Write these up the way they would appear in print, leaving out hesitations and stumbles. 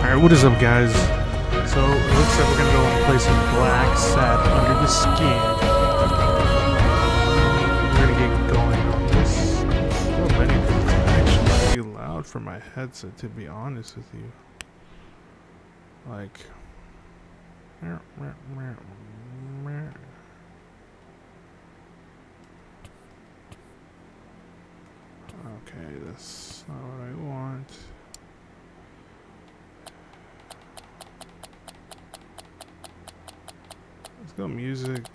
Alright, what is up, guys? So, it looks like we're gonna go and play some BlackSad Under the Skin. We're gonna get going on this. Well, many things are actually too loud for my headset, to be honest with you. Like... Okay, that's not what I want. Let's go music.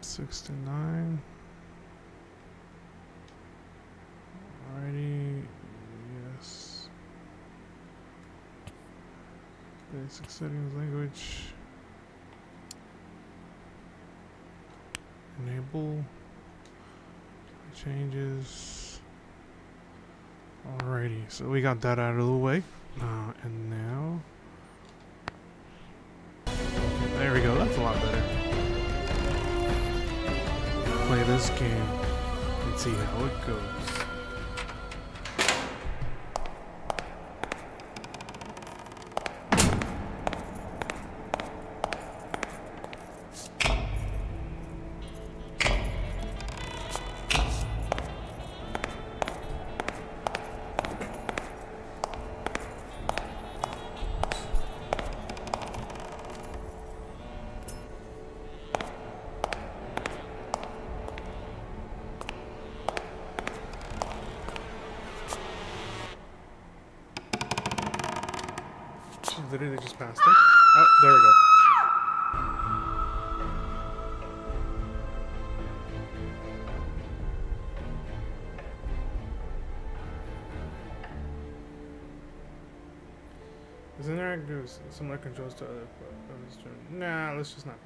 69. Alrighty. Yes. Basic settings, language. Enable. Changes. Alrighty, so we got that out of the way. And now... There we go, that's a lot better. Play this game and see how it goes. Literally just passed it. Oh, there we go. Is interactive similar controls to other buttons? Nah, let's just not.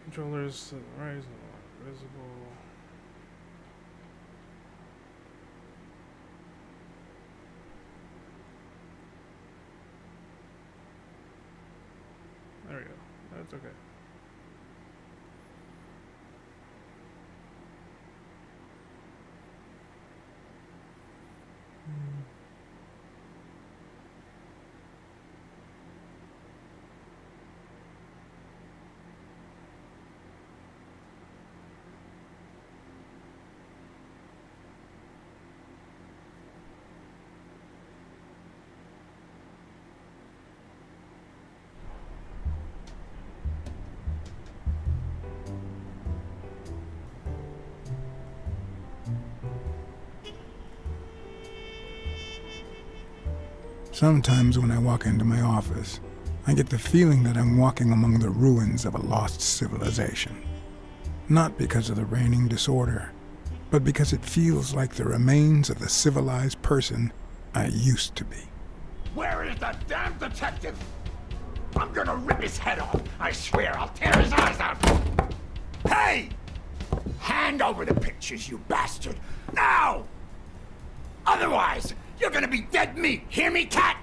Controllers rise visible. There we go. That's okay. Sometimes when I walk into my office, I get the feeling that I'm walking among the ruins of a lost civilization. Not because of the reigning disorder, but because it feels like the remains of the civilized person I used to be. Where is the damn detective? I'm gonna rip his head off. I swear I'll tear his eyes out. Hey! Hand over the pictures, you bastard. Now! Otherwise, you're gonna be dead meat. Hear me, cat?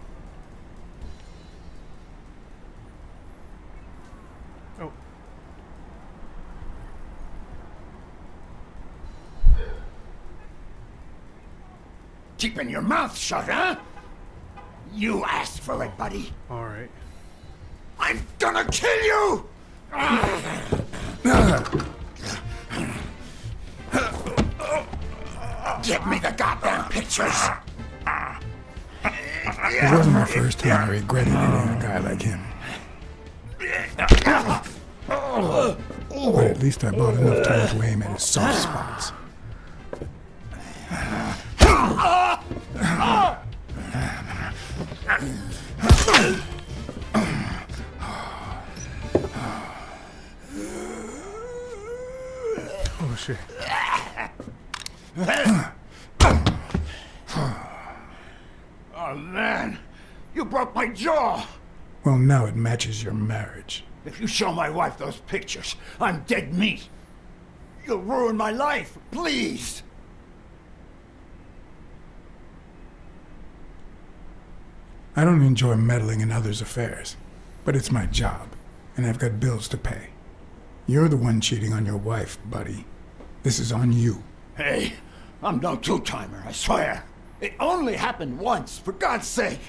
Oh. Keeping your mouth shut, huh? You asked for it, buddy. All right. I'm gonna kill you! Give me the goddamn pictures! It wasn't the first time I regretted hitting a guy like him. But at least I bought enough time to aim at his soft spots. Oh shit. Oh man, you broke my jaw! Well, now it matches your marriage. If you show my wife those pictures, I'm dead meat. You'll ruin my life, please! I don't enjoy meddling in others' affairs, but it's my job, and I've got bills to pay. You're the one cheating on your wife, buddy. This is on you. Hey, I'm no two-timer, I swear. It only happened once, for God's sake.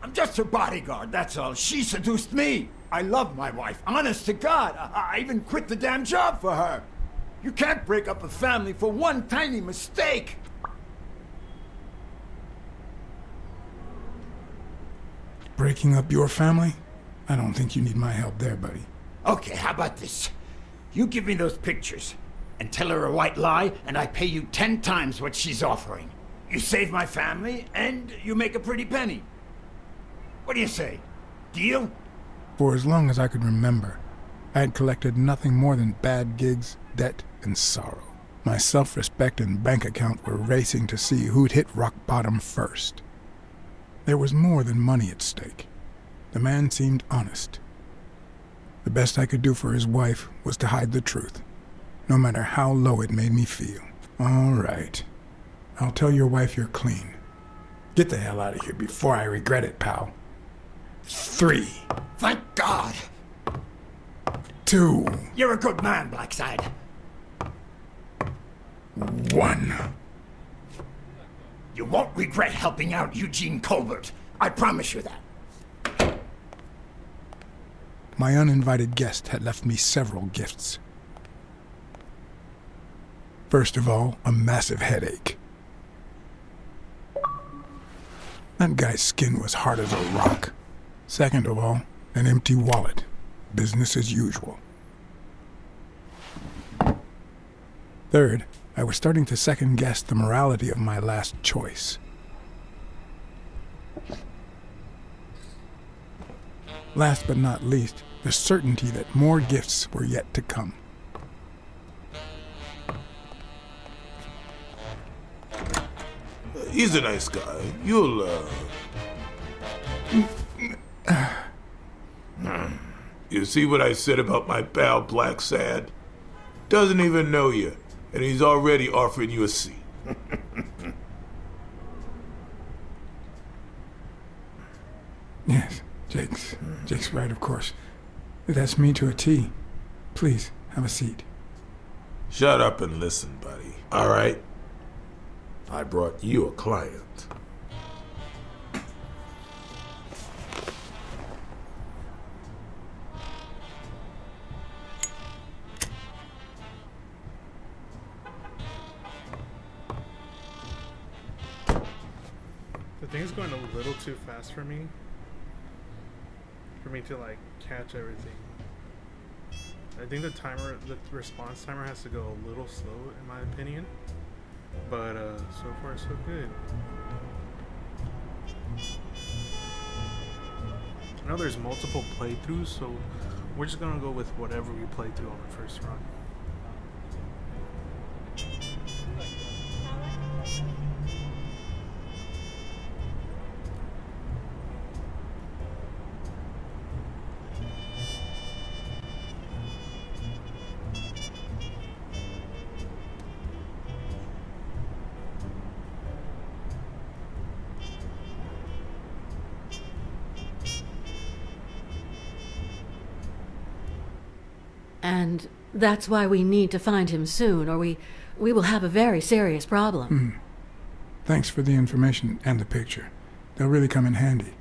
I'm just her bodyguard, that's all. She seduced me. I love my wife, honest to God. I even quit the damn job for her. You can't break up a family for one tiny mistake. Breaking up your family? I don't think you need my help there, buddy. Okay, how about this? You give me those pictures, and tell her a white lie, and I pay you 10 times what she's offering. You save my family, and you make a pretty penny. What do you say? Deal? For as long as I could remember, I had collected nothing more than bad gigs, debt, and sorrow. My self-respect and bank account were racing to see who'd hit rock bottom first. There was more than money at stake. The man seemed honest. The best I could do for his wife was to hide the truth, no matter how low it made me feel. All right. I'll tell your wife you're clean. Get the hell out of here before I regret it, pal. 3. Thank God. 2. You're a good man, BlackSad. 1. You won't regret helping out Eugene Colbert. I promise you that. My uninvited guest had left me several gifts. First of all, a massive headache. That guy's skin was hard as a rock. Second of all, an empty wallet. Business as usual. Third, I was starting to second-guess the morality of my last choice. Last but not least, the certainty that more gifts were yet to come. He's a nice guy. You'll, You see what I said about my pal BlackSad? Doesn't even know you, and he's already offering you a seat. Yes, Jake's right, of course. That's me to a T. Please, have a seat. Shut up and listen, buddy. All right? I brought you a client. The thing's going a little too fast for me to like catch everything. I think the response timer has to go a little slow in my opinion. But so far so good. I know there's multiple playthroughs, so we're just gonna go with whatever we play through on the first run. And that's why we need to find him soon, or we will have a very serious problem. Thanks for the information and the picture. They'll really come in handy.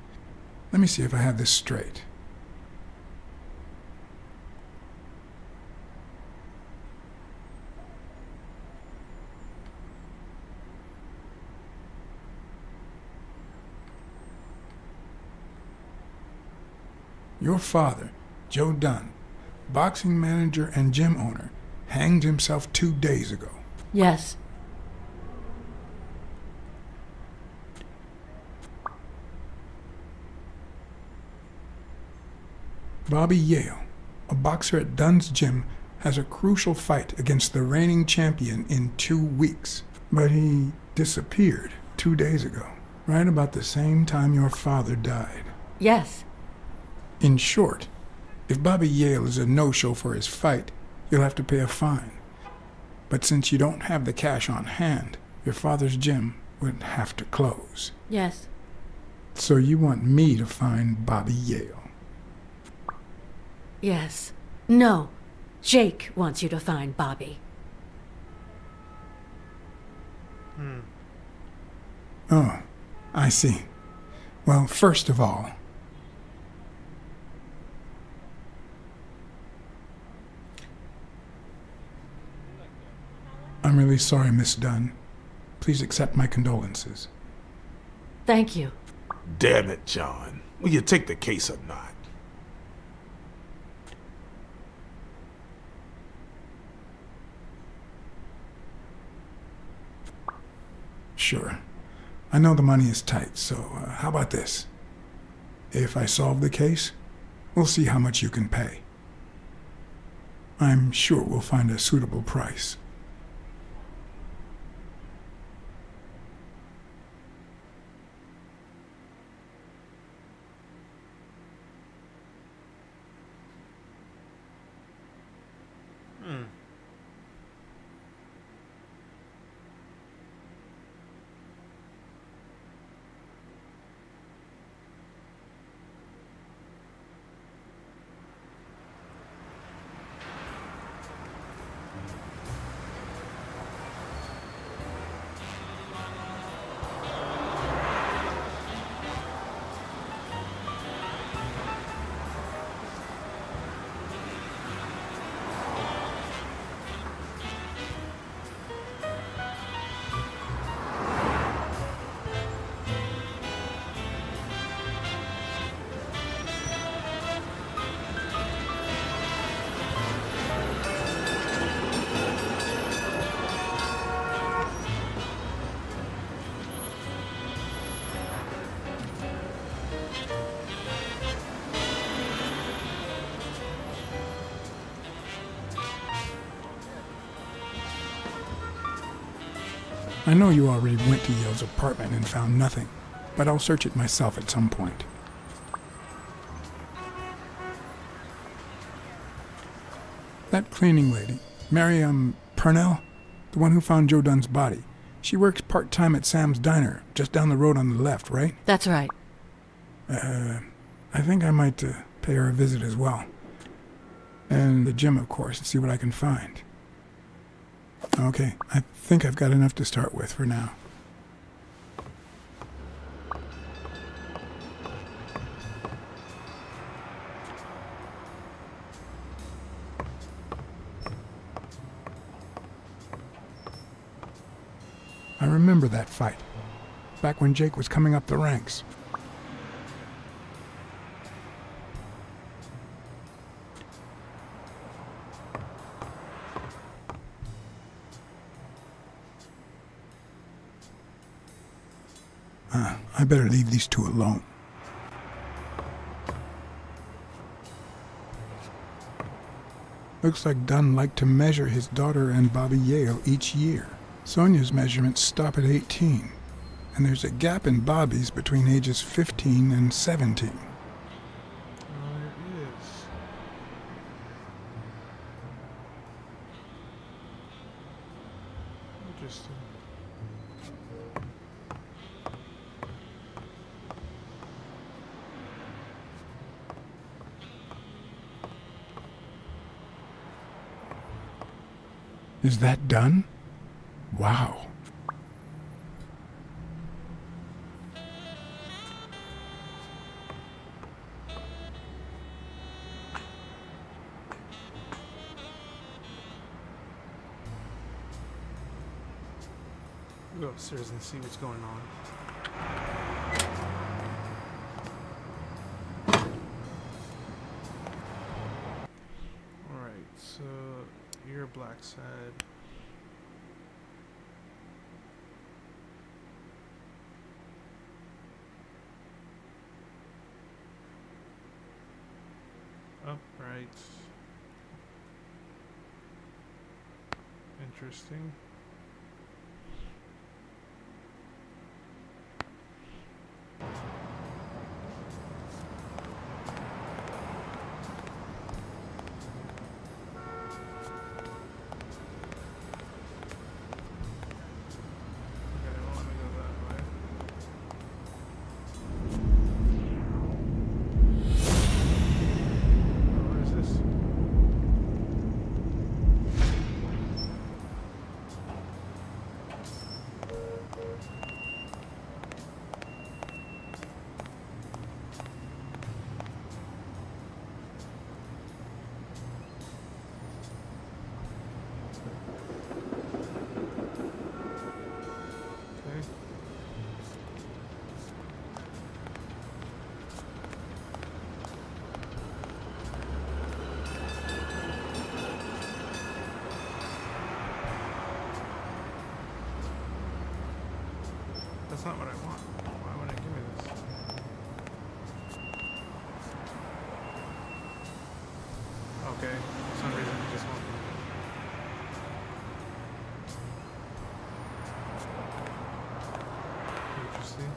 Let me see if I have this straight. Your father, Joe Dunn, boxing manager and gym owner, hanged himself 2 days ago. Yes. Bobby Yale, a boxer at Dunn's gym, has a crucial fight against the reigning champion in 2 weeks. But he disappeared 2 days ago, right about the same time your father died. Yes. In short, if Bobby Yale is a no-show for his fight, you'll have to pay a fine. But since you don't have the cash on hand, your father's gym would have to close. Yes. So you want me to find Bobby Yale? Yes. No. Jake wants you to find Bobby. Oh, I see. Well, first of all, I'm really sorry, Miss Dunn. Please accept my condolences. Thank you. Damn it, John. Will you take the case or not? Sure. I know the money is tight, so how about this? If I solve the case, we'll see how much you can pay. I'm sure we'll find a suitable price. I know you already went to Yale's apartment and found nothing, but I'll search it myself at some point. That cleaning lady, Mary, Purnell, the one who found Joe Dunn's body, she works part-time at Sam's Diner, just down the road on the left, right? That's right. I think I might pay her a visit as well. And the gym, of course, and see what I can find. Okay, I think I've got enough to start with for now. I remember that fight, back when Jake was coming up the ranks. I better leave these two alone. Looks like Dunn liked to measure his daughter and Bobby Yale each year. Sonia's measurements stop at 18, and there's a gap in Bobby's between ages 15 and 17. Interesting. Is that done? Wow. Go upstairs and see what's going on. Alright, so you're BlackSad. Upright. Interesting. Okay, well, let me go that way. That's not what I want. Why would I give me this? Okay, for some reason it just won't. Interesting.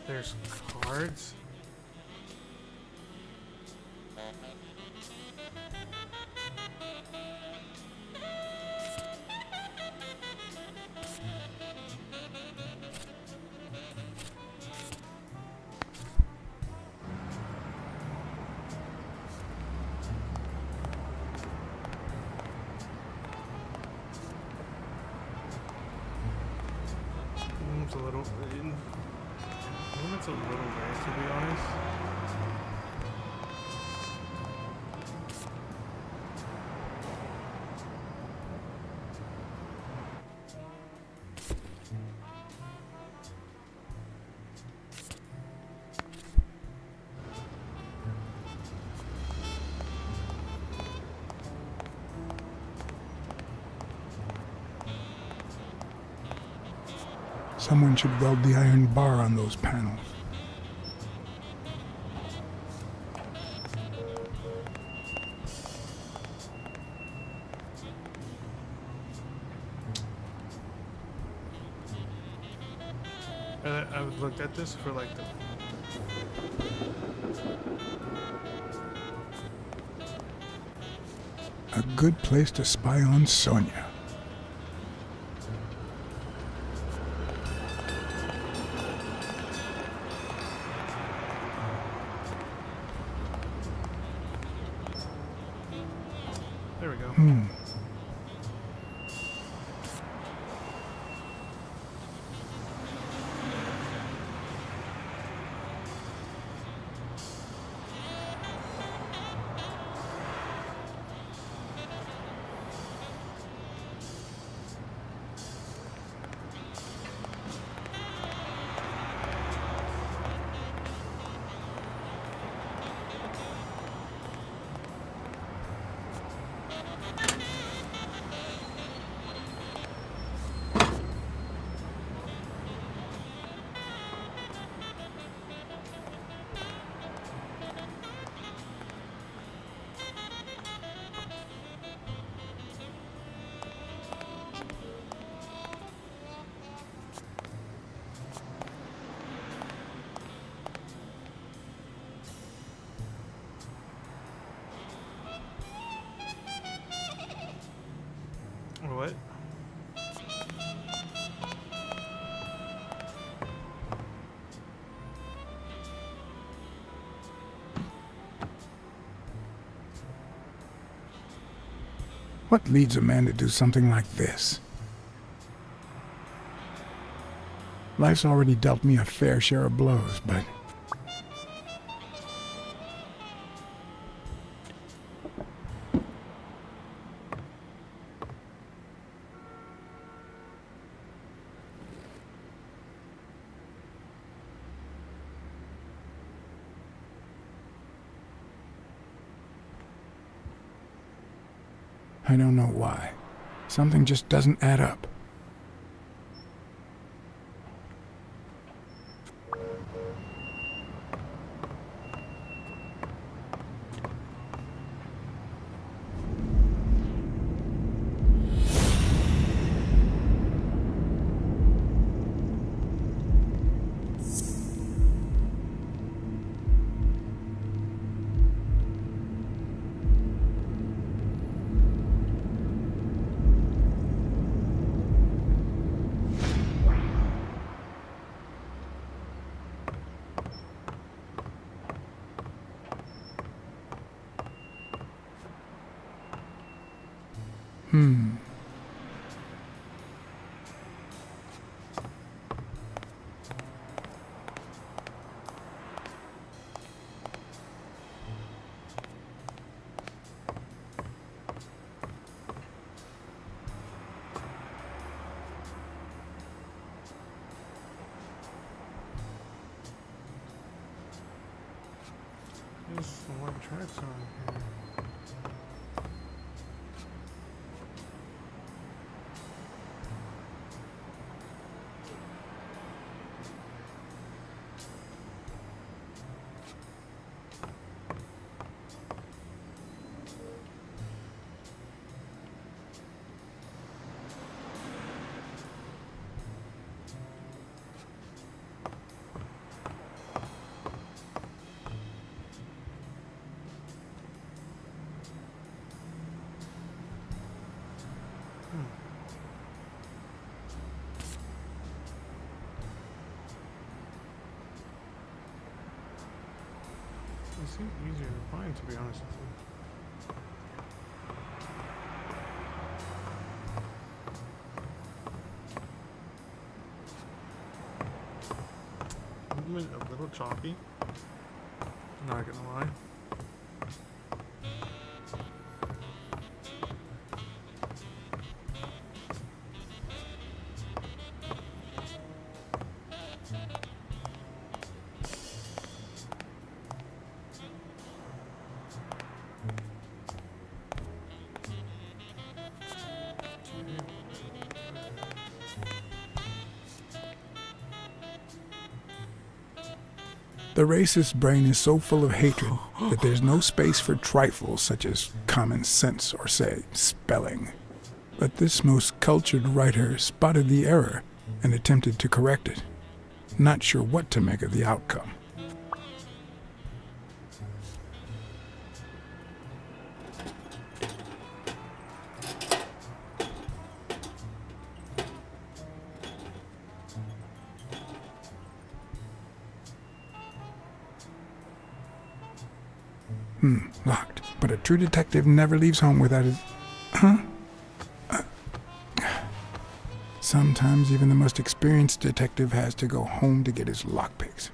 There's cards. It's a little. It's a little rare, to be honest. Someone should weld the iron bar on those panels. I've looked at this for like the... A good place to spy on Sonia. There we go. What? What leads a man to do something like this? Life's already dealt me a fair share of blows, but... I don't know why. Something just doesn't add up. There's a lot of tracks on here. It seems easier to find, to be honest with you. Movement a little choppy. Not gonna lie. The racist brain is so full of hatred that there's no space for trifles such as common sense or, say, spelling. But this most cultured writer spotted the error and attempted to correct it, not sure what to make of the outcome. Locked. But a true detective never leaves home without his... Huh? Sometimes even the most experienced detective has to go home to get his lockpicks.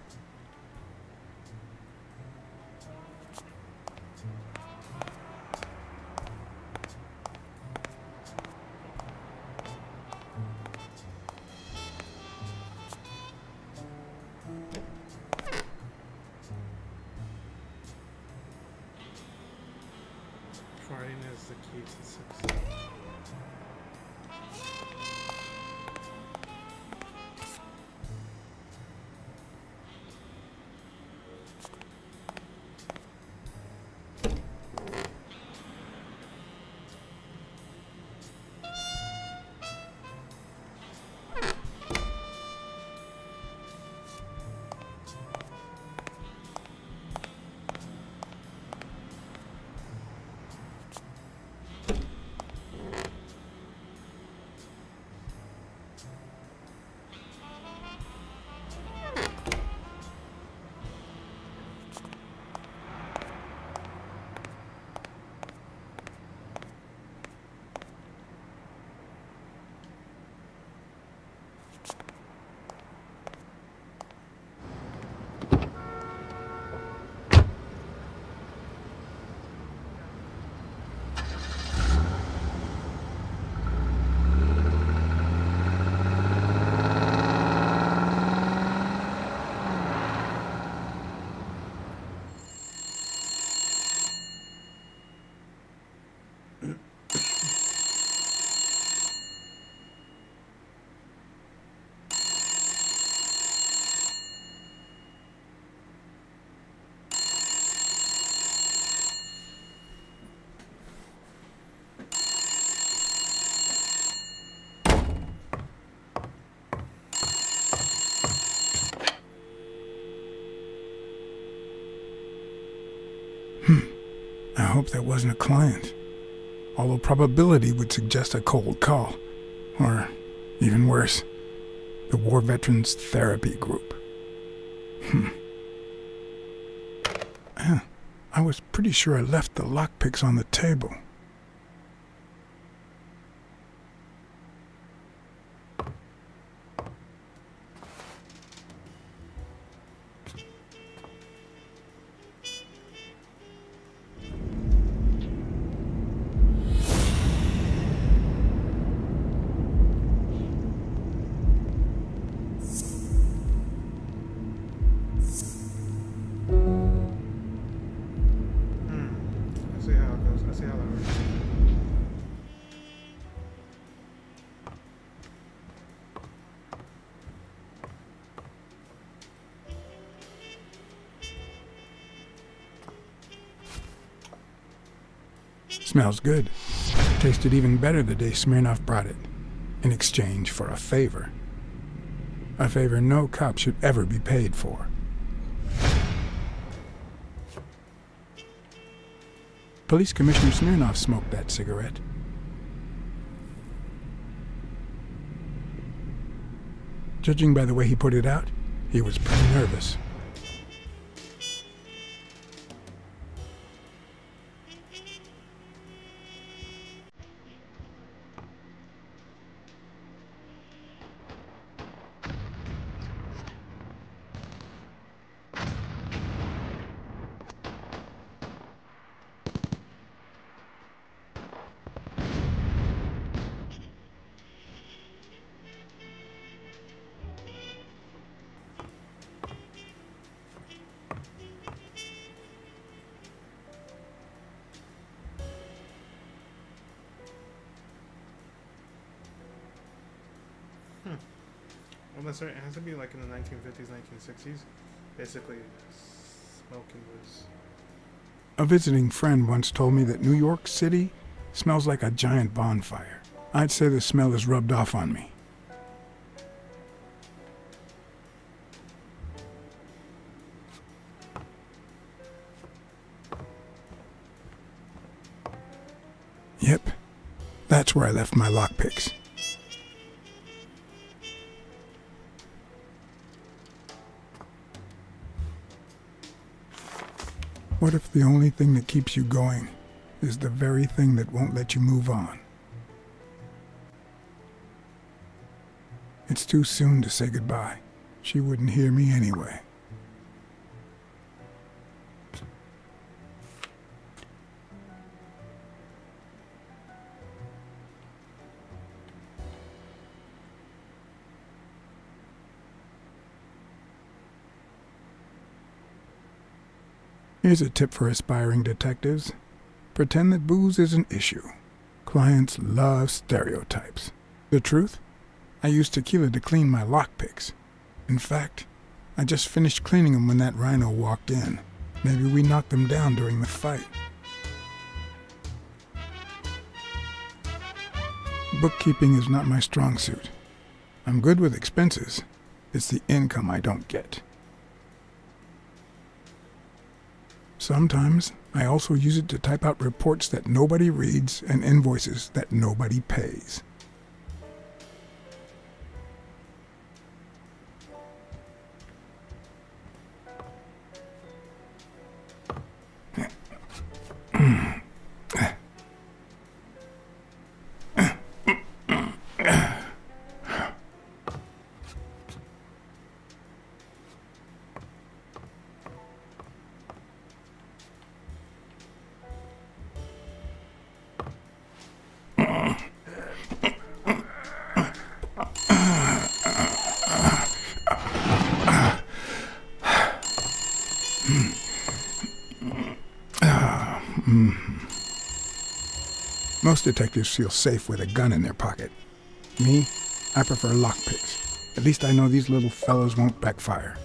Farting is the key to success. I hope that wasn't a client, although probability would suggest a cold call, or even worse, the War Veterans Therapy Group. I was pretty sure I left the lockpicks on the table. Smells good. Tasted even better the day Smirnoff brought it, in exchange for a favor. A favor no cop should ever be paid for. Police Commissioner Smirnoff smoked that cigarette. Judging by the way he put it out, he was pretty nervous. Unless it has to be like in the 1950s, 1960s. Basically, smoking was... A visiting friend once told me that New York City smells like a giant bonfire. I'd say the smell is rubbed off on me. Yep, that's where I left my lockpicks. What if the only thing that keeps you going is the very thing that won't let you move on? It's too soon to say goodbye. She wouldn't hear me anyway. Here's a tip for aspiring detectives. Pretend that booze is an issue. Clients love stereotypes. The truth? I use tequila to clean my lockpicks. In fact, I just finished cleaning them when that rhino walked in. Maybe we knocked them down during the fight. Bookkeeping is not my strong suit. I'm good with expenses. It's the income I don't get. Sometimes, I also use it to type out reports that nobody reads and invoices that nobody pays. Most detectives feel safe with a gun in their pocket. Me, I prefer lockpicks. At least I know these little fellows won't backfire.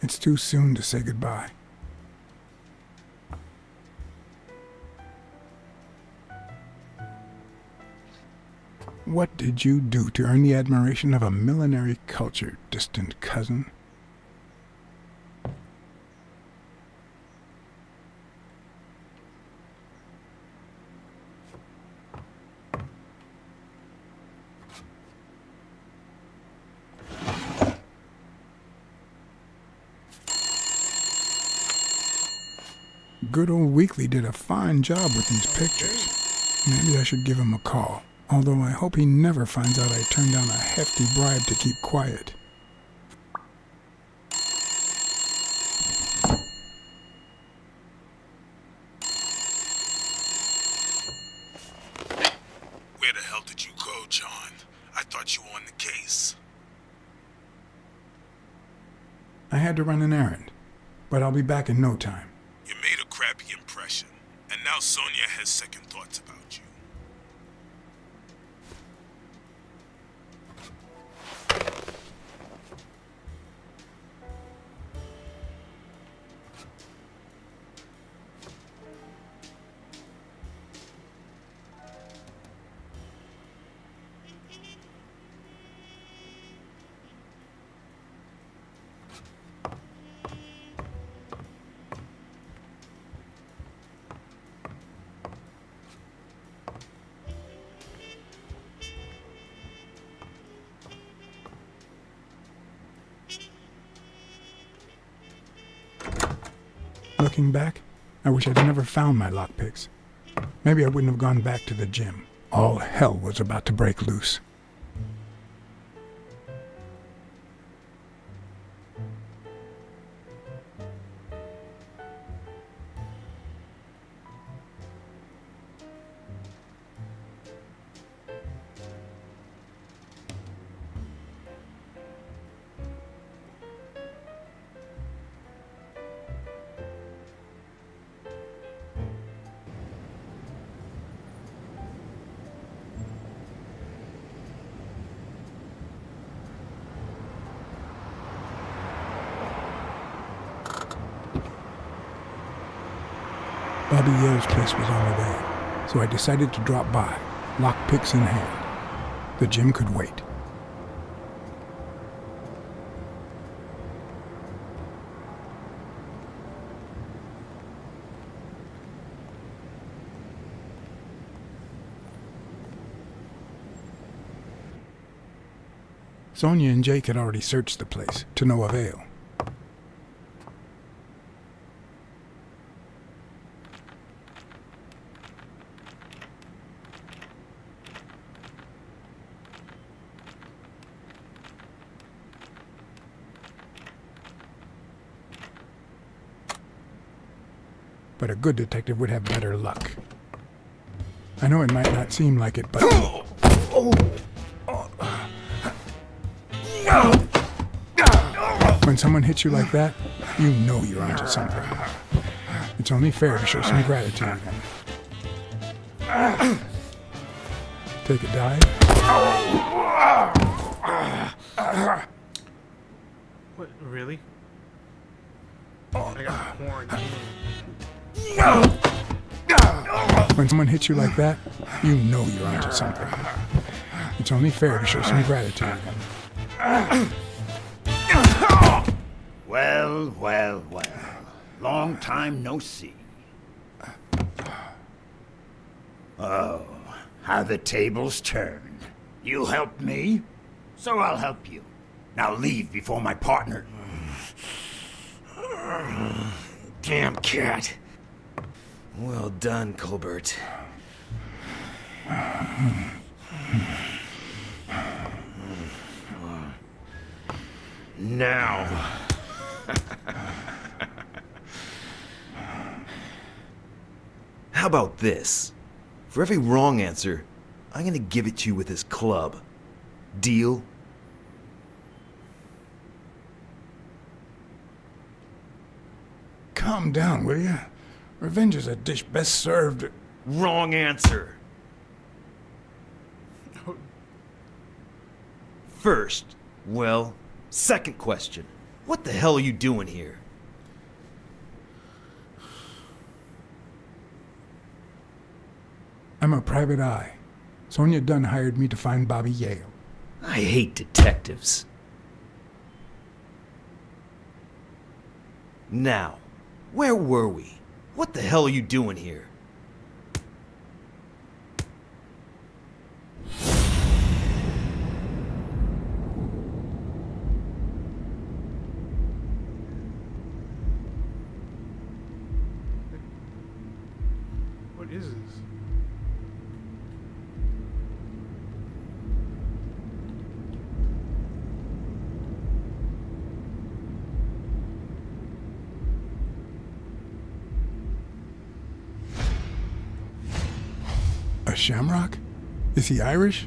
It's too soon to say goodbye. What did you do to earn the admiration of a millinery culture, distant cousin? Good old Weekly did a fine job with these pictures. Maybe I should give him a call. Although I hope he never finds out I turned down a hefty bribe to keep quiet. Where the hell did you go, John? I thought you were on the case. I had to run an errand, but I'll be back in no time. You made Sonia has second thoughts about you. Looking back, I wish I'd never found my lockpicks. Maybe I wouldn't have gone back to the gym. All hell was about to break loose. Bobby Yale's place was on the way, so I decided to drop by, lockpicks in hand. The gym could wait. Sonia and Jake had already searched the place, to no avail. But a good detective would have better luck. I know it might not seem like it, but... When someone hits you like that, you know you're onto something. It's only fair to show some gratitude. Take a dive. What, really? I got quarantined. When someone hits you like that, you know you're onto something. It's only fair to show some gratitude. Well, well, well. Long time no see. Oh, how the tables turn. You helped me, so I'll help you. Now leave before my partner... Damn cat. Well done, Colbert. Now. How about this? For every wrong answer, I'm gonna give it to you with this club. Deal? Calm down, will you? Revenge is a dish best served... Wrong answer. First, well, second question. What the hell are you doing here? I'm a private eye. Sonia Dunn hired me to find Bobby Yale. I hate detectives. Now, where were we? What the hell are you doing here? What is this? A shamrock? Is he Irish?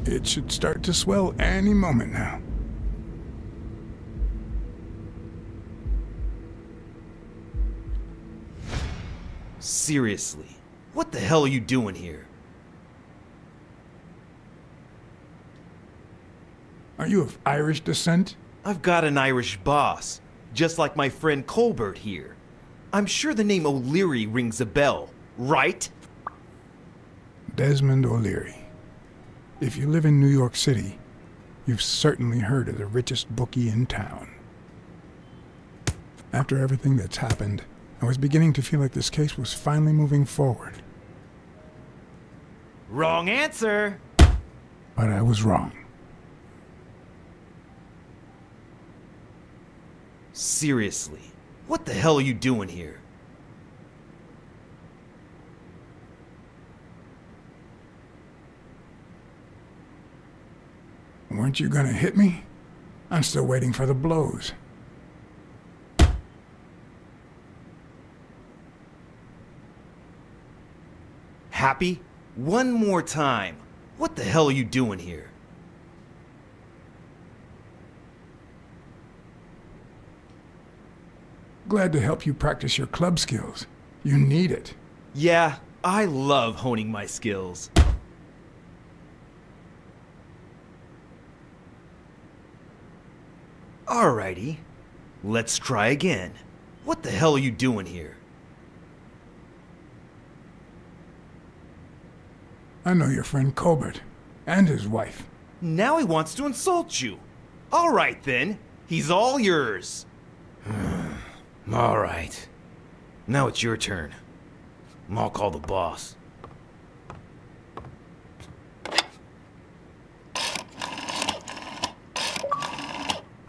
It should start to swell any moment now. Seriously, what the hell are you doing here? Are you of Irish descent? I've got an Irish boss, just like my friend Colbert here. I'm sure the name O'Leary rings a bell, right? Desmond O'Leary. If you live in New York City, you've certainly heard of the richest bookie in town. After everything that's happened, I was beginning to feel like this case was finally moving forward. Wrong answer! But I was wrong. Seriously, what the hell are you doing here? Weren't you gonna hit me? I'm still waiting for the blows. Happy? One more time. What the hell are you doing here? Glad to help you practice your club skills. You need it. Yeah, I love honing my skills. Alrighty, let's try again. What the hell are you doing here? I know your friend Colbert, and his wife. Now he wants to insult you. Alright then, he's all yours. Alright. Now it's your turn. I'll call the boss.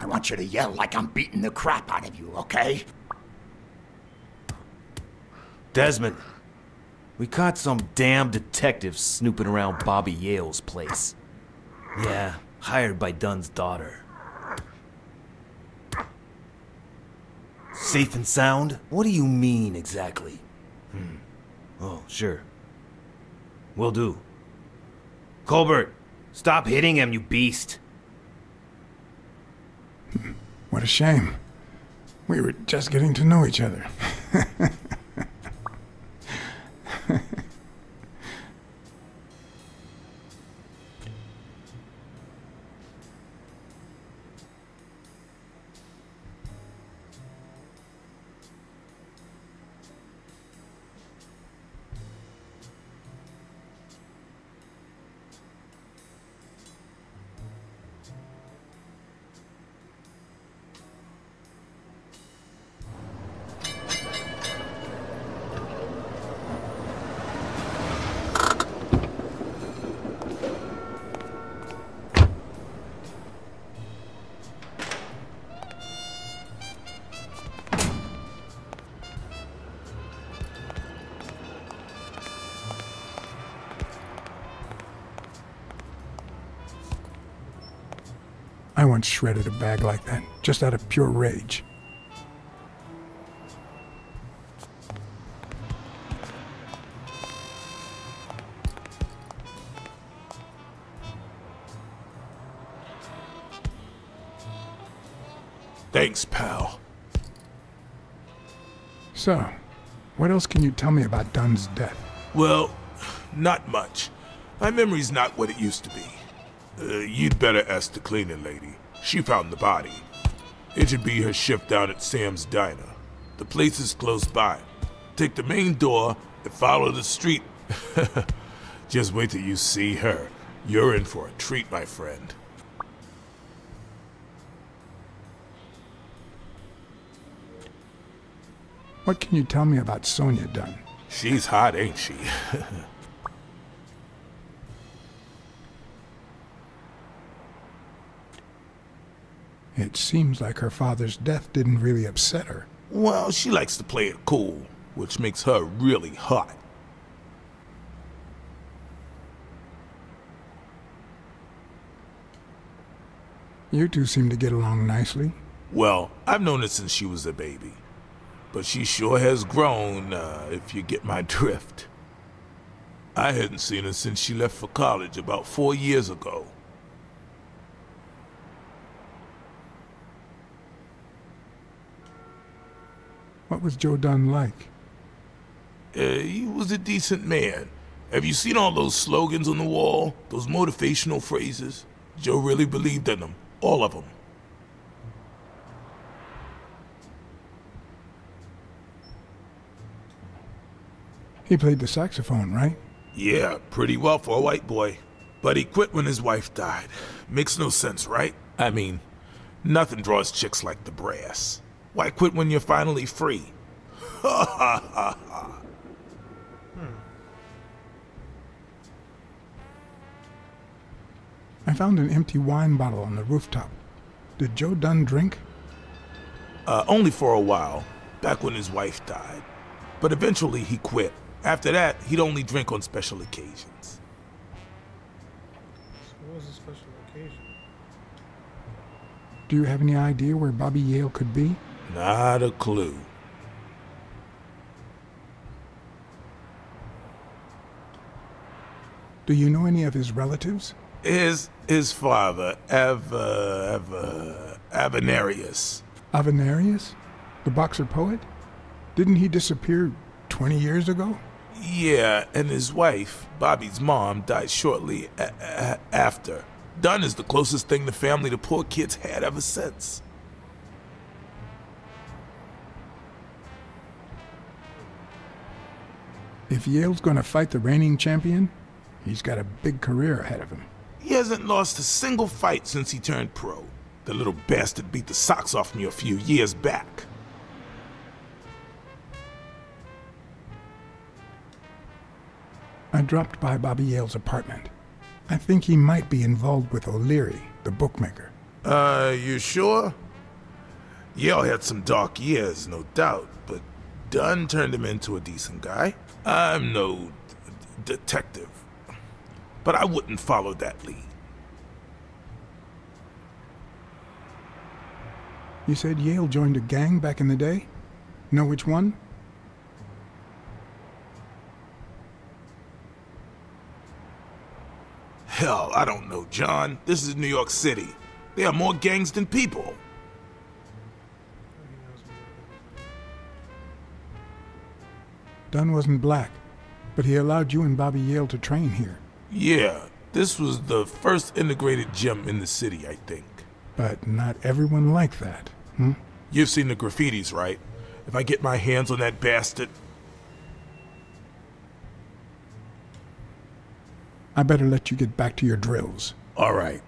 I want you to yell like I'm beating the crap out of you, okay? Desmond, we caught some damn detective snooping around Bobby Yale's place. Yeah, hired by Dunn's daughter. Safe and sound? What do you mean exactly? Oh, sure. Will do. Colbert, stop hitting him, you beast. What a shame. We were just getting to know each other. I once shredded a bag like that, just out of pure rage. Thanks, pal. So, what else can you tell me about Dunn's death? Well, not much. My memory's not what it used to be. You'd better ask the cleaning lady. She found the body. It should be her shift down at Sam's Diner. The place is close by. Take the main door and follow the street. Just wait till you see her. You're in for a treat, my friend. What can you tell me about Sonia Dunn? She's hot, ain't she? It seems like her father's death didn't really upset her. Well, she likes to play it cool, which makes her really hot. You two seem to get along nicely. Well, I've known her since she was a baby. But she sure has grown, if you get my drift. I hadn't seen her since she left for college about 4 years ago. What was Joe Dunn like? He was a decent man. Have you seen all those slogans on the wall? Those motivational phrases? Joe really believed in them. All of them. He played the saxophone, right? Yeah, pretty well for a white boy. But he quit when his wife died. Makes no sense, right? I mean, nothing draws chicks like the brass. Why quit when you're finally free? Ha ha ha ha. I found an empty wine bottle on the rooftop. Did Joe Dunn drink? Only for a while, back when his wife died. But eventually he quit. After that, he'd only drink on special occasions. So what was the special occasion? Do you have any idea where Bobby Yale could be? Not a clue. Do you know any of his relatives? His father, Avenarius. Avenarius? The boxer poet? Didn't he disappear 20 years ago? Yeah, and his wife, Bobby's mom, died shortly after. Dunn is the closest thing the family the poor kids had ever since. If Yale's gonna fight the reigning champion, he's got a big career ahead of him. He hasn't lost a single fight since he turned pro. The little bastard beat the socks off me a few years back. I dropped by Bobby Yale's apartment. I think he might be involved with O'Leary, the bookmaker. You sure? Yale had some dark years, no doubt, but Dunn turned him into a decent guy. I'm no detective, but I wouldn't follow that lead. You said Yale joined a gang back in the day? Know which one? Hell, I don't know, John. This is New York City. There are more gangs than people. Oh, he knows more than Dunn wasn't black, but he allowed you and Bobby Yale to train here. Yeah, this was the first integrated gym in the city, I think. But not everyone liked that, hmm? You've seen the graffitis, right? If I get my hands on that bastard... I better let you get back to your drills. All right.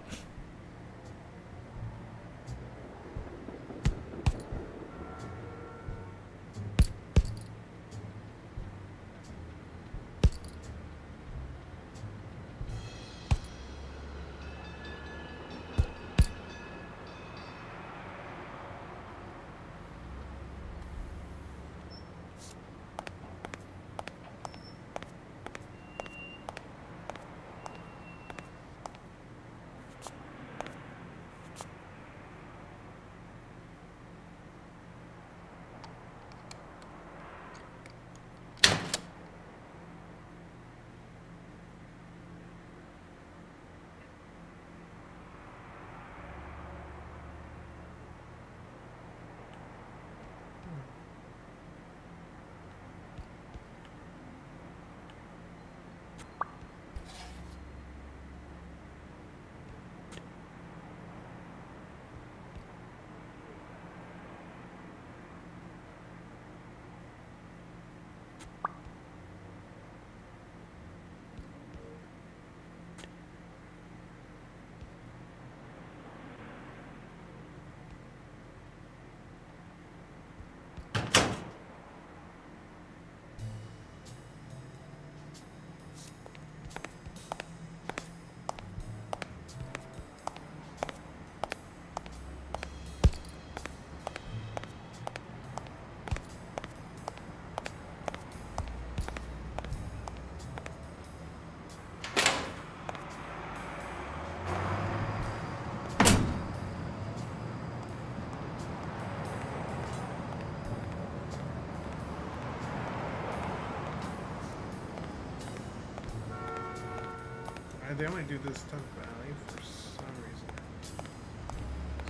They only do this type of alley for some reason.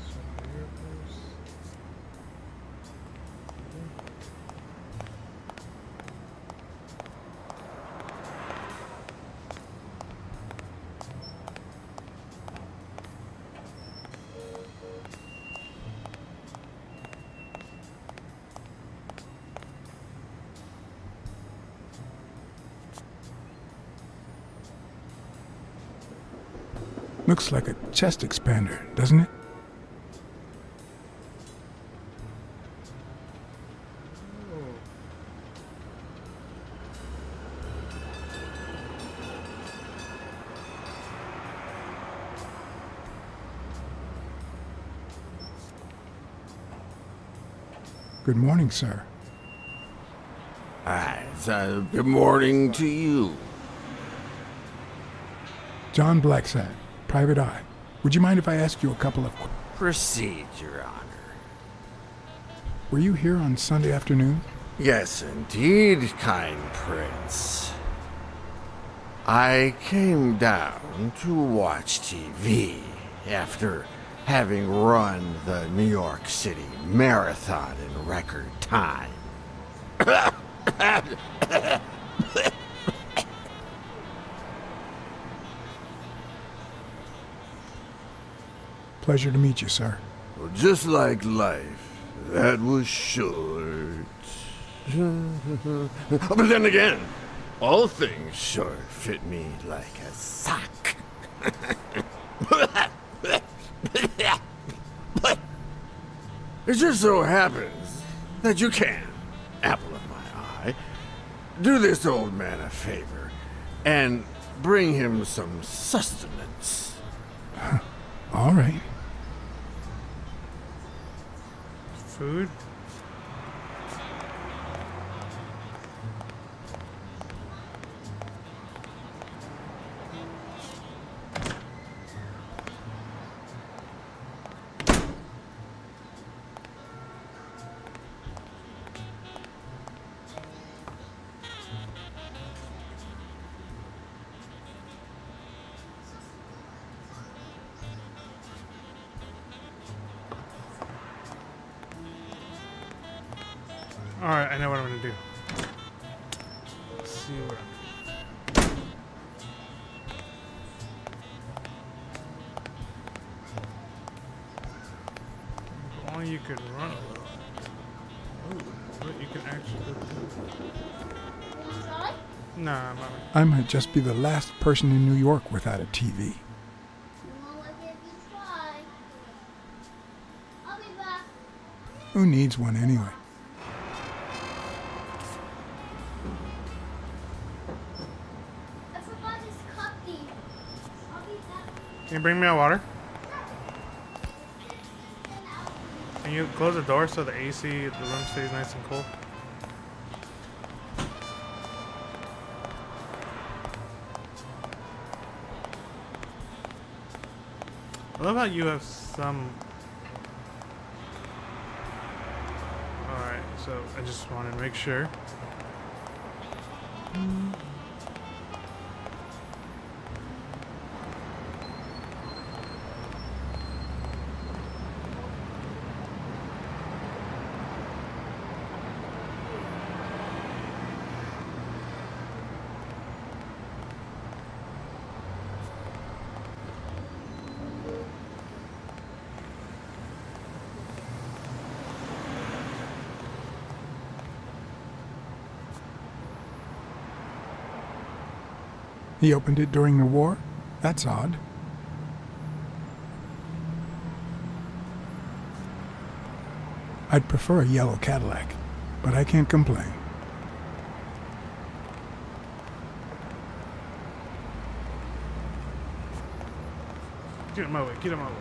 So miracles. Looks like a chest expander, doesn't it? Good morning, sir. Good morning to you. John BlackSad, Private Eye. Would you mind if I asked you a couple of Proceed, Your Honor. Were you here on Sunday afternoon? Yes, indeed, kind prince. I came down to watch TV after having run the New York City Marathon in record time. Pleasure to meet you, sir. Well, just like life, that was short. But then again, all things short fit me like a sock. But it just so happens that you can, apple of my eye, do this old man a favor and bring him some sustenance. All right. Food? Alright, I know what I'm gonna do. Let's see what I'm doing. Only you could run a little. Ooh, but you can actually go through. Nah, I'm not. I might just be the last person in New York without a TV. Who needs one anyway? Can you bring me a water? Can you close the door so the AC, the room stays nice and cool? I love how you have some... Alright, so I just want to make sure. He opened it during the war? That's odd. I'd prefer a yellow Cadillac, but I can't complain. Get him my way, get him my way.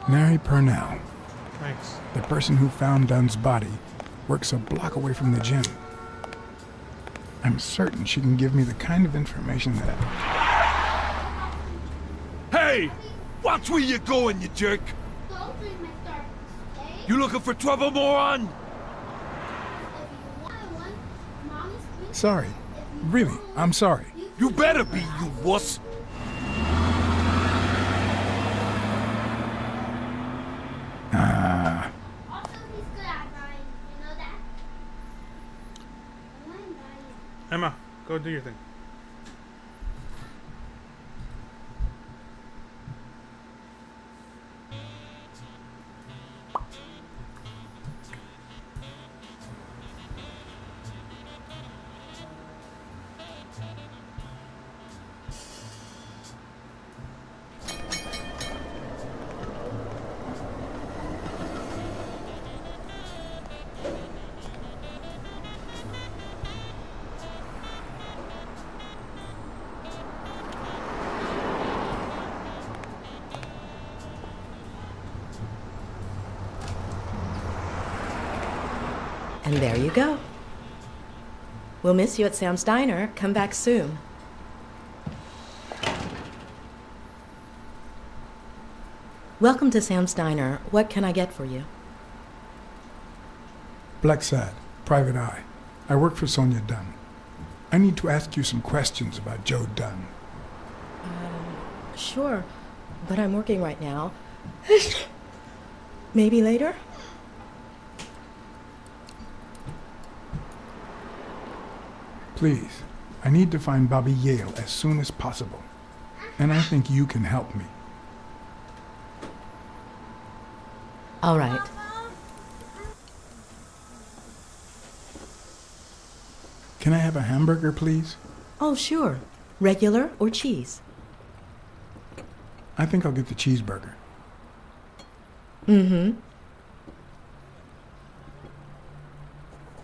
Mary Purnell, Thanks. the person who found Dunn's body, works a block away from the gym. I'm certain she can give me the kind of information that Hey! Watch where you're going, you jerk! You looking for trouble, moron? Sorry. Really, I'm sorry. You better be, you wuss! Ah. Also, he's good at drawing. You know that? I want to buy you. Emma, go do your thing. And there you go. We'll miss you at Sam's Diner. Come back soon. Welcome to Sam's Diner. What can I get for you? BlackSad, Private Eye. I work for Sonia Dunn. I need to ask you some questions about Joe Dunn. Sure, but I'm working right now. Maybe later? Please, I need to find Bobby Yale as soon as possible. And I think you can help me. All right. Can I have a hamburger, please? Oh, sure. Regular or cheese? I think I'll get the cheeseburger. Mm-hmm.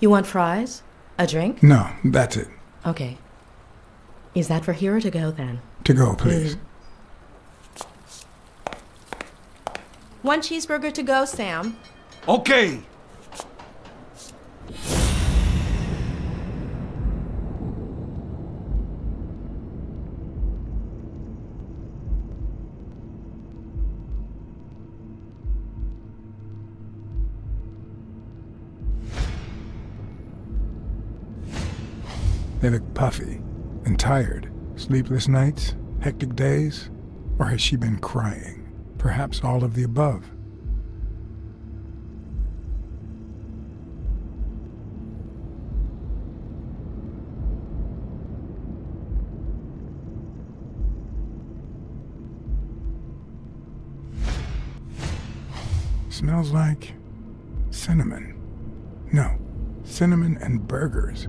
You want fries? A drink? No, that's it. Okay. Is that for here or to go then? To go, please. One cheeseburger to go, Sam. Okay! They look puffy and tired. Sleepless nights? Hectic days? Or has she been crying? Perhaps all of the above. Smells like cinnamon. No, cinnamon and burgers.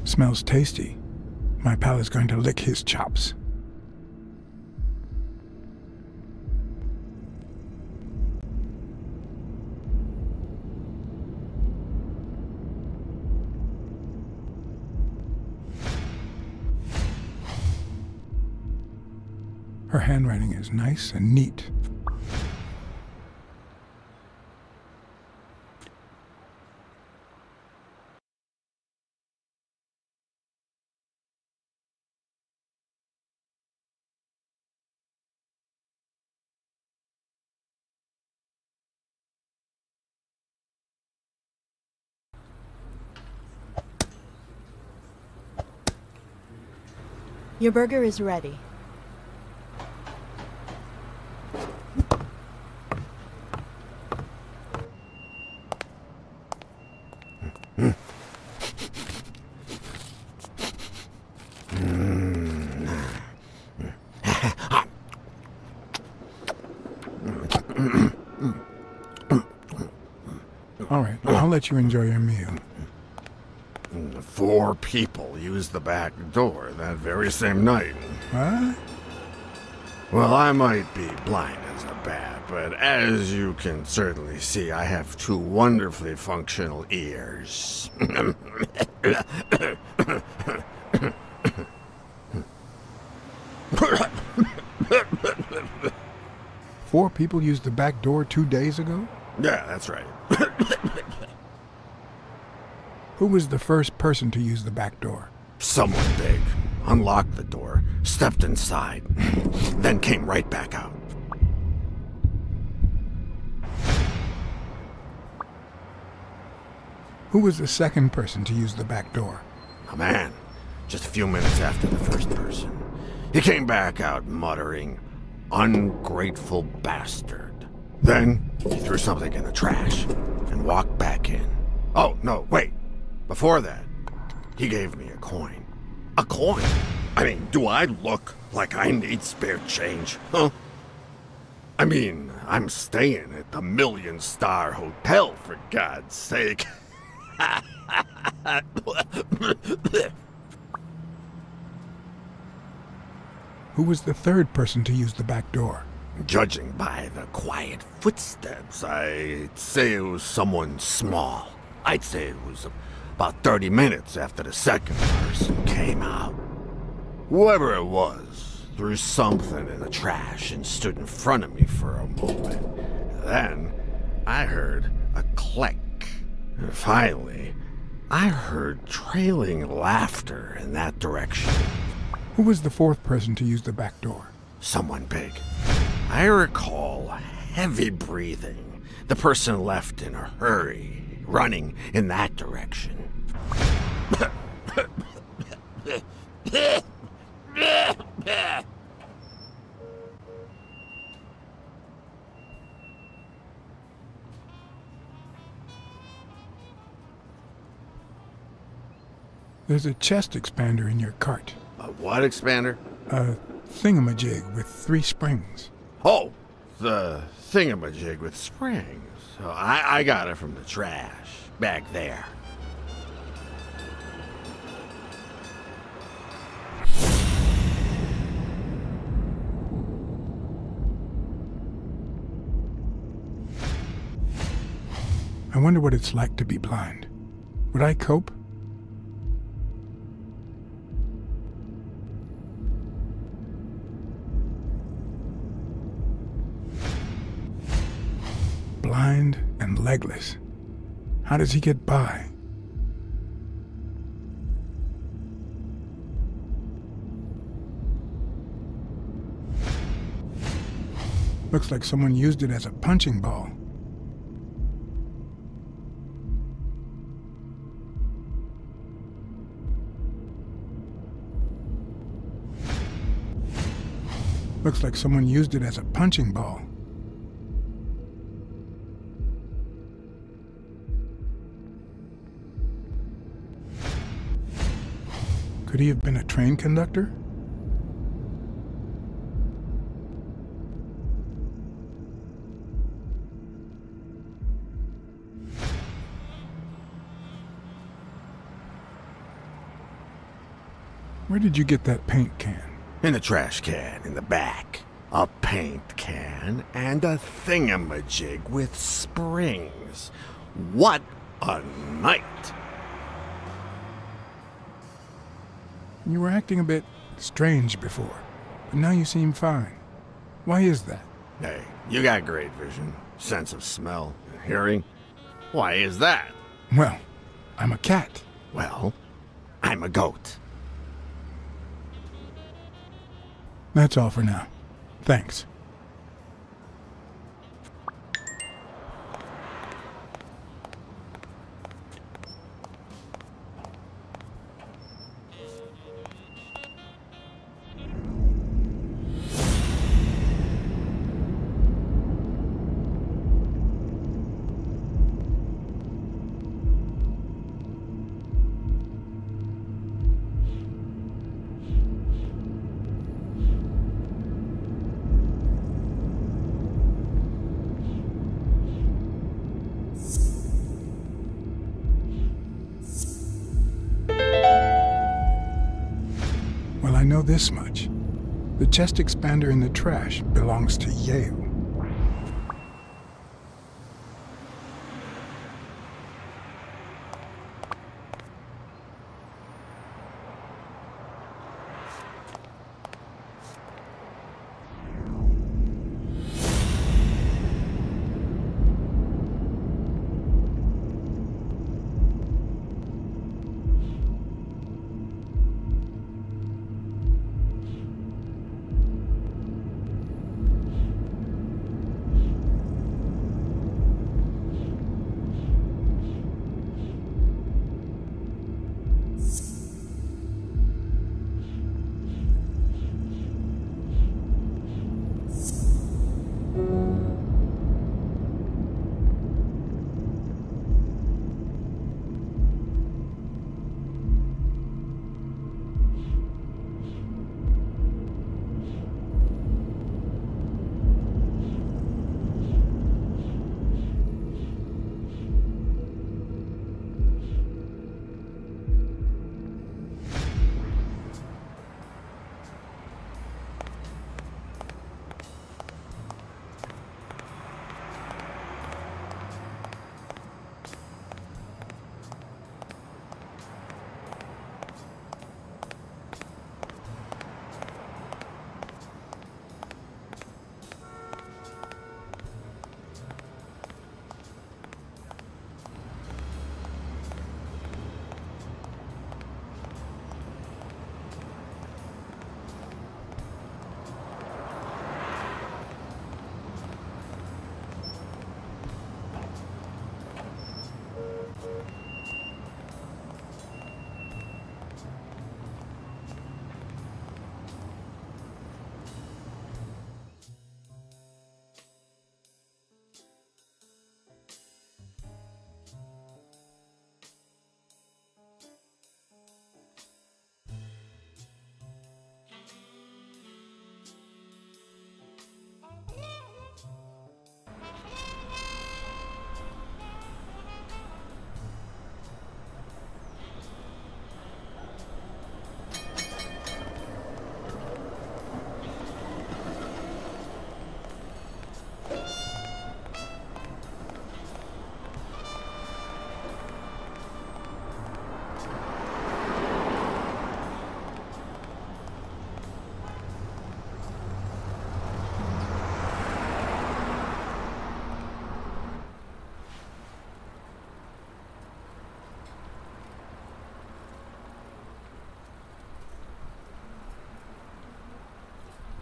Smells tasty. My pal is going to lick his chops. Her handwriting is nice and neat. Your burger is ready. All right, I'll let you enjoy your meal. 4 people used the back door that very same night. What? Well, I might be blind as a bat, but as you can certainly see, I have two wonderfully functional ears. 4 people used the back door 2 days ago? Yeah, that's right. Who was the first person to use the back door? Someone big. Unlocked the door, stepped inside, then came right back out. Who was the second person to use the back door? A man, just a few minutes after the first person. He came back out muttering, "Ungrateful bastard." Then he threw something in the trash and walked back in. Oh, no, wait. Before that, he gave me a coin. A coin? I mean, do I look like I need spare change, huh? I mean, I'm staying at the million-star hotel, for God's sake. Who was the third person to use the back door? Judging by the quiet footsteps, I'd say it was someone small. I'd say it was about 30 minutes after the second person came out. Whoever it was threw something in the trash and stood in front of me for a moment. Then I heard a click. And finally, I heard trailing laughter in that direction. Who was the fourth person to use the back door? Someone big. I recall heavy breathing. The person left in a hurry, running in that direction. There's a chest expander in your cart. A what expander? A thingamajig with 3 springs. Oh, the thingamajig with springs. Oh, I got it from the trash, back there. I wonder what it's like to be blind. Would I cope? Blind and legless. How does he get by? Looks like someone used it as a punching ball. Looks like someone used it as a punching ball. Could he have been a train conductor? Where did you get that paint can? In a trash can in the back. A paint can and a thingamajig with springs. What a night! You were acting a bit strange before, but now you seem fine. Why is that? Hey, you got great vision, sense of smell, and hearing. Why is that? Well, I'm a cat. Well, I'm a goat. That's all for now. Thanks. Well, I know this much. The chest expander in the trash belongs to Yale.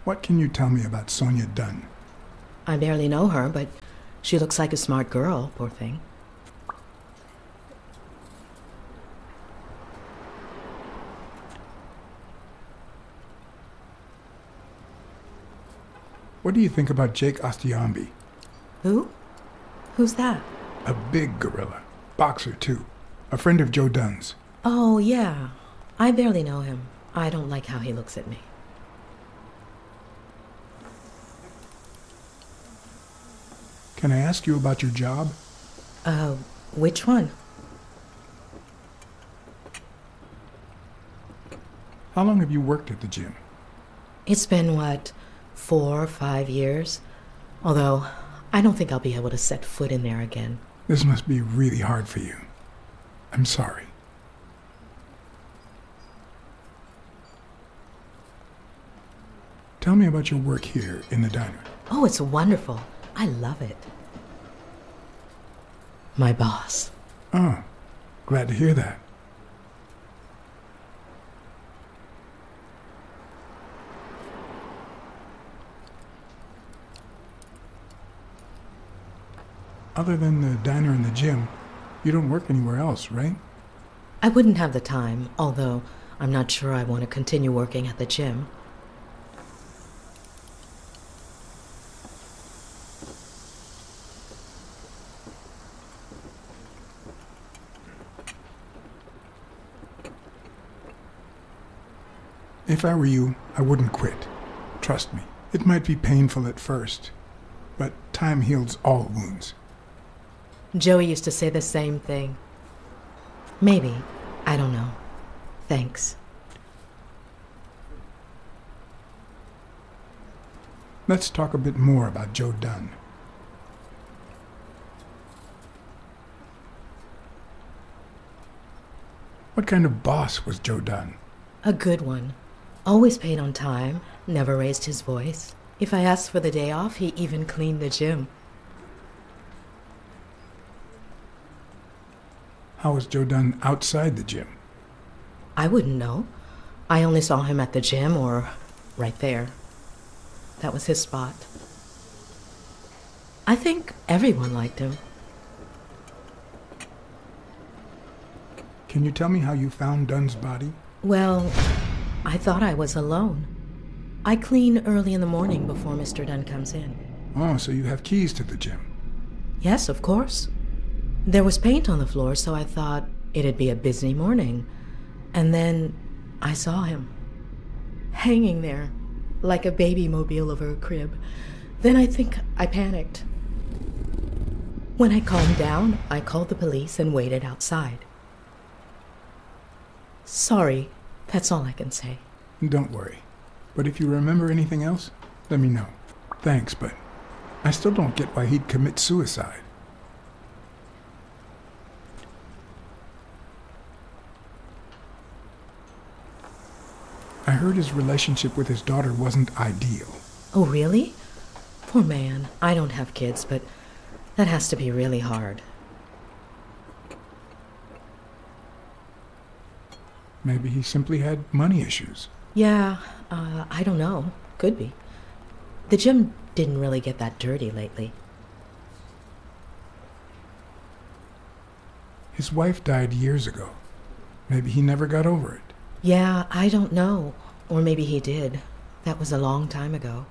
What can you tell me about Sonia Dunn? I barely know her, but she looks like a smart girl, poor thing. What do you think about Jake Ostiambi? Who? Who's that? A big gorilla. Boxer, too. A friend of Joe Dunn's. Oh, yeah. I barely know him. I don't like how he looks at me. Can I ask you about your job? Which one? How long have you worked at the gym? It's been, what, 4 or 5 years? Although, I don't think I'll be able to set foot in there again. This must be really hard for you. I'm sorry. Tell me about your work here in the diner. Oh, it's wonderful. I love it. My boss. Oh, glad to hear that. Other than the diner and the gym, you don't work anywhere else, right? I wouldn't have the time, although I'm not sure I want to continue working at the gym. If I were you, I wouldn't quit. Trust me, it might be painful at first, but time heals all wounds. Joey used to say the same thing. Maybe. I don't know. Thanks. Let's talk a bit more about Joe Dunn. What kind of boss was Joe Dunn? A good one. Always paid on time, never raised his voice. If I asked for the day off, he even cleaned the gym. How was Joe Dunn outside the gym? I wouldn't know. I only saw him at the gym or right there. That was his spot. I think everyone liked him. Can you tell me how you found Dunn's body? Well, I thought I was alone. I clean early in the morning before Mr. Dunn comes in. Oh, so you have keys to the gym. Yes, of course. There was paint on the floor, so I thought it'd be a busy morning. And then I saw him, hanging there, like a baby mobile over a crib. Then I think I panicked. When I calmed down, I called the police and waited outside. Sorry, that's all I can say. Don't worry. But if you remember anything else, let me know. Thanks, but I still don't get why he'd commit suicide. I heard his relationship with his daughter wasn't ideal. Oh, really? Poor man. I don't have kids, but that has to be really hard. Maybe he simply had money issues. Yeah, I don't know. Could be. The gym didn't really get that dirty lately. His wife died years ago. Maybe he never got over it. Yeah, I don't know. Or maybe he did. That was a long time ago.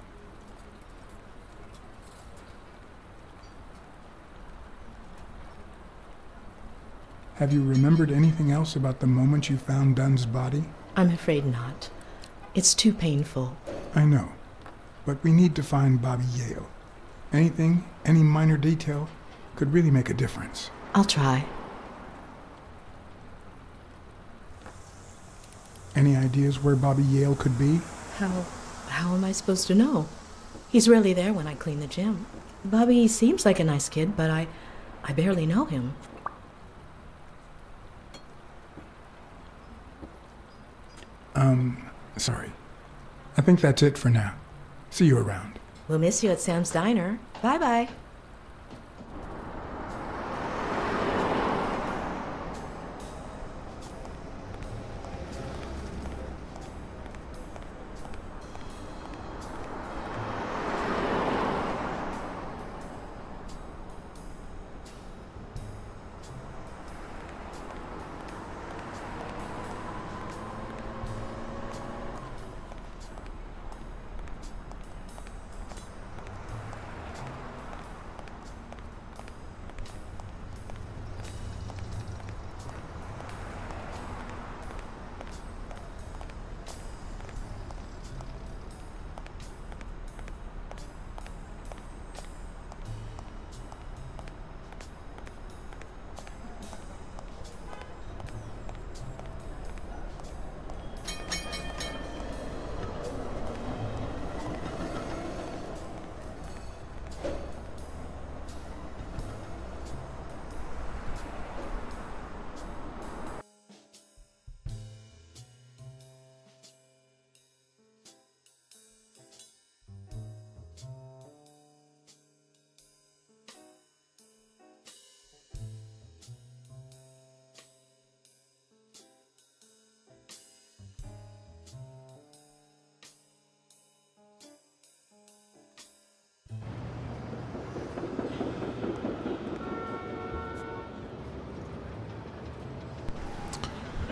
Have you remembered anything else about the moment you found Dunn's body? I'm afraid not. It's too painful. I know. But we need to find Bobby Yale. Anything, any minor detail, could really make a difference. I'll try. Any ideas where Bobby Yale could be? How am I supposed to know? He's rarely there when I clean the gym. Bobby seems like a nice kid, but I barely know him. Sorry. I think that's it for now. See you around. We'll miss you at Sam's Diner. Bye-bye.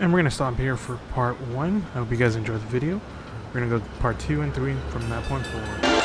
And we're going to stop here for part 1. I hope you guys enjoyed the video. We're going to go to part 2 and 3 from that point forward.